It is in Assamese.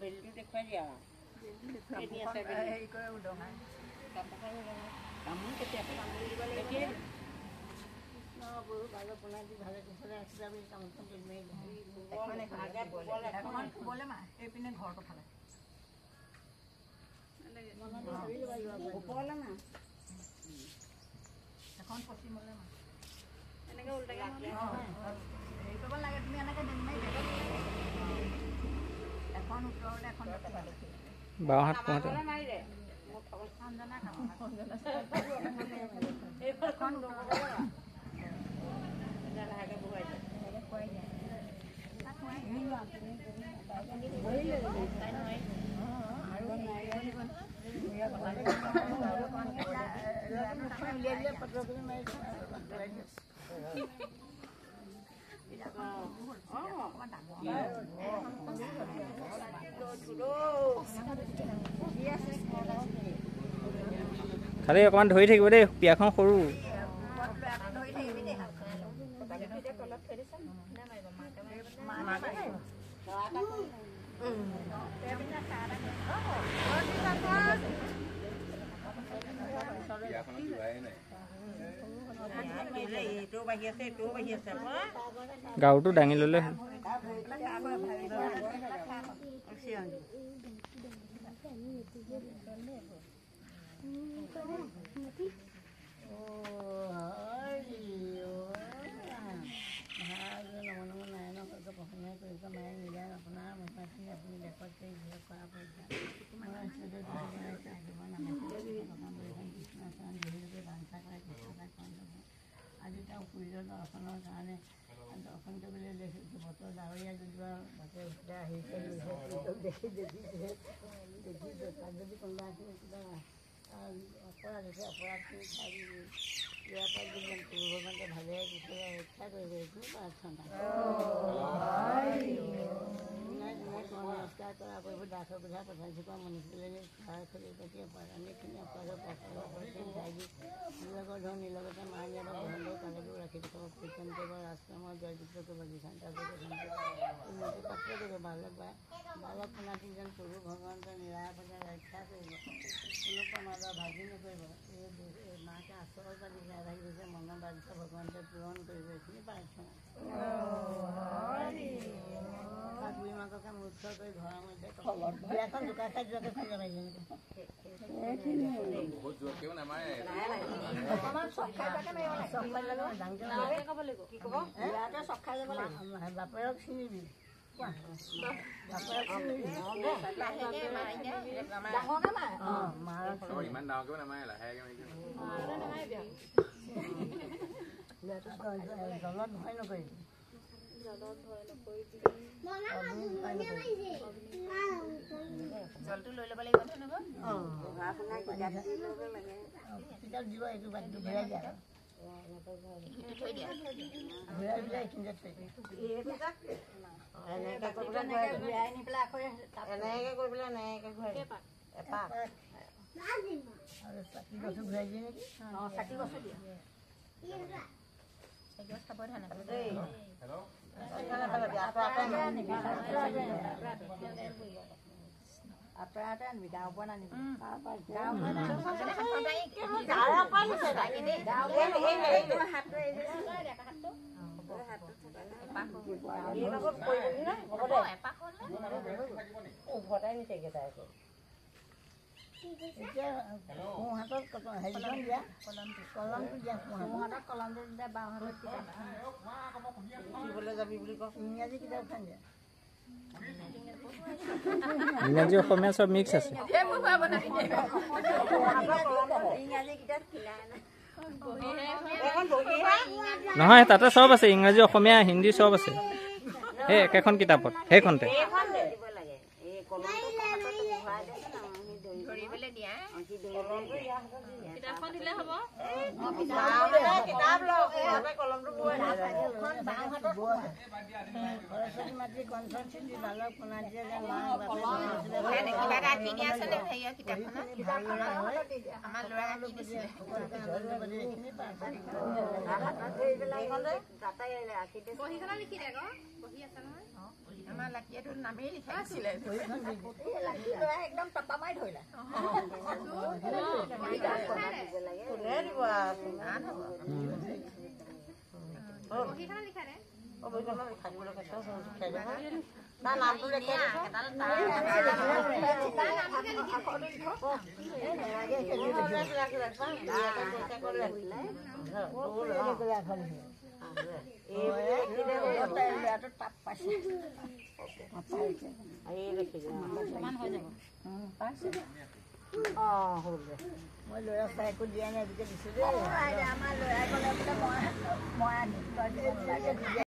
বেলটো দেখুৱাই দিয়া তামোল কেতিয়া তামোল দিব লাগিব ভালো বনাই দি ভালে কুশলে ৰাখিবা বুলি তামোলখন বলে মা এইপিনে ঘৰটো ফালে ওপৰলে মা এখন পশ্চিমলে মা এনেকে উল্টাকে হেৰি কৰিব লাগে তুমি এনেকে দিন মাৰি এখন ওপৰলে এখন বাওহাত কোঁতে মাৰি দে সঞ্জনা এইখন লাহেকে বহাই দে খুৱাই দিয়া খালি অকণমান ধৰি থাকিব দেই পিয়াখন সৰু গাঁৱটো দাঙি ল'লে আজি তেওঁ সূৰ্য দৰ্শনৰ কাৰণে দৰ্শন কৰিবলৈ বতৰ ডাৱৰীয়া যদিও তাতে উঠা আহিছে দেখি দেখিছে দেখিছে তাত যদি কোনোবা কিবা অপৰাধ হৈছে অপৰাধখিনি চাই ইয়াৰ পৰা যদি ভগৱানে ভালে কুশলে ৰক্ষা কৰিব এইটো প্ৰাৰ্থনা নমস্কাৰ কৰা কৰিব দাসৰ কথা পঠাইছোঁ পৰা মনুষ্যলৈ সহায় কৰি তেতিয়া অনেকখিনি অপৰাধৰ চাই দি নিলগৰ ধৰ নিলগতে মাৰ নিয়াব বন্ধ কালেকো ৰাখি থব কীৰ্তন কৰিব ৰাজকামৰ জয়যুক্ত কৰিব দিশান্ত উন্নতি পাত্ৰ কৰিব বালক শুনাতি যেন প্ৰভু ভগৱন্তৰ নিৰাপদে ৰক্ষা কৰিব কোনো প্ৰমাদৰ ভাগি নকৰিব এই মাকে আচলৰ পৰা দিশা ভাগি গৈছে মনৰ বাধ্য ভগৱন্তে পূৰণ কৰিব এইখিনি প্ৰাৰ্থনা বুঢ়ী মাককে মুক্ত কৰি ঘৰৰ মধ্যে বিয়াখন জোকা খাই যোৱাকে খুলিব পাৰিছে বাপেৰক চিনিবি ইমান ডাঙৰকে নামাৰে লাহেকে জলত ভয় নকৰিবি জলটো লৈ ল'ব লাগিব কিতাপ দিব এইটো বাটটো ঘূৰাই দিয়া ঘূৰাই পেলাই এইখিনিতে থৈ এনেকৈ কৰি পেলাই ঘূৰাই নি পেলাই আকৌ এনেকৈ কৰি পেলাই এনেকৈ ঘূৰাই এপাক আৰু চাকি গছো ঘূৰাই দিয়ে নেকি চাকি গছো দিয়ে সাৱধানে আঁতৰাতে আনিবি গাঁৱৰ পৰা নানিবি উভতাই নিছে কেইটাই এতিয়া সোঁহাতত হেৰিখন দিয়া কলমটো দিয়া সোঁহাতত কলমটো দিলে বাওঁহাতত কিতাপলৈ যাবি বুলি কওঁ ইংৰাজী কিতাপখন দিয়া ইংৰাজী অসমীয়া চব মিক্স আছে নহয় তাতে চব আছে ইংৰাজী অসমীয়া হিন্দী চব আছে সেই একেখন কিতাপত সেইখনতে কিতাপখন দিলে হ'ব সৰস্বতী মাতৃ কঞ্চন চিঠি বালক পোনা দিয়ে যে মা বহীখনত লিখি দে আকৌ বহি আছে নহয় আমাৰ লাকিয়েতো নামেই লিখাইছিলে একদম টপা মাৰি ধৰিলে বহীখনত লিখা দে তাৰ নামটো লিখে মই ল'ৰা চাই একো দিয়া নাই দিছো দেই আমাৰ ল'ৰাই ক'লে বোলে মই